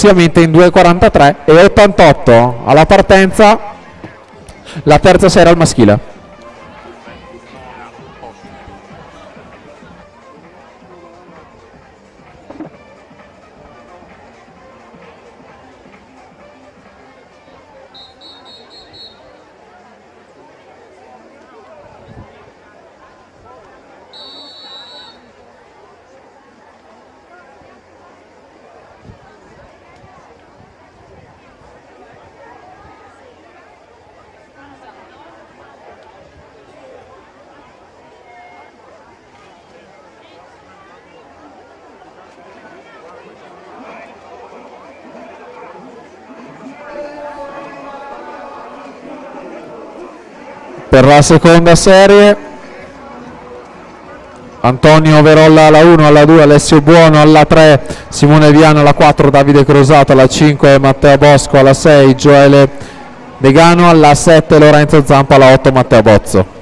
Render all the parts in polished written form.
in 2,43 e 88 alla partenza la terza serie al maschile. Per la seconda serie Antonio Verolla alla 1, alla 2 Alessio Buono, alla 3 Simone Viano, alla 4 Davide Crosato, alla 5 Matteo Bosco, alla 6 Gioele Degano, alla 7 Lorenzo Zampa, alla 8 Matteo Bozzo.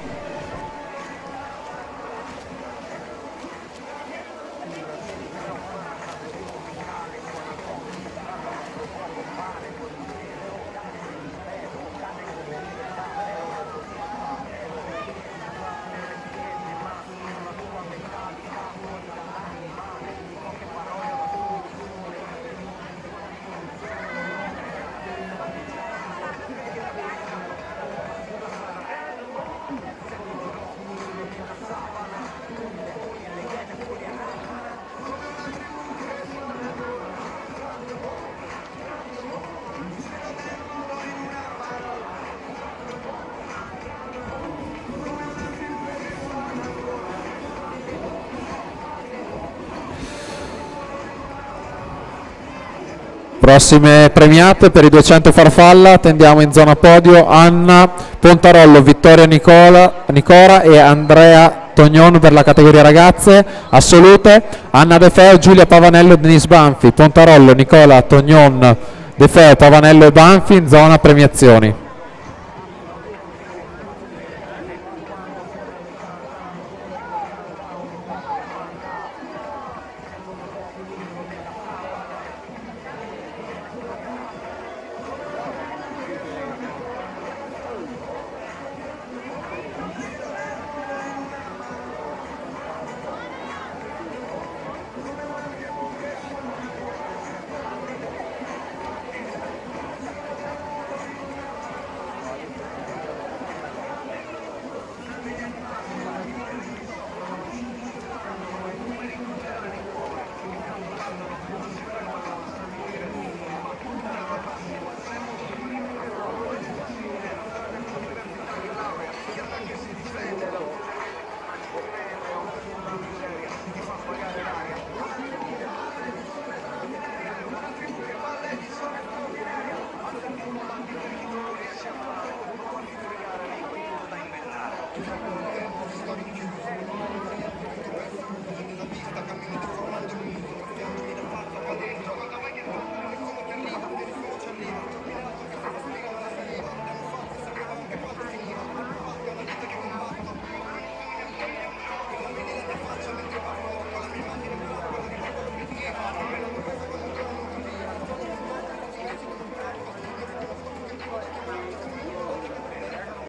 Prossime premiate per i 200 farfalla, attendiamo in zona podio Anna Pontarollo, Vittoria Nicora e Andrea Tognon per la categoria ragazze assolute, Anna De Feo, Giulia Pavanello e Denise Banfi. Pontarollo, Nicola, Tognon, De Feo, Pavanello e Banfi in zona premiazioni.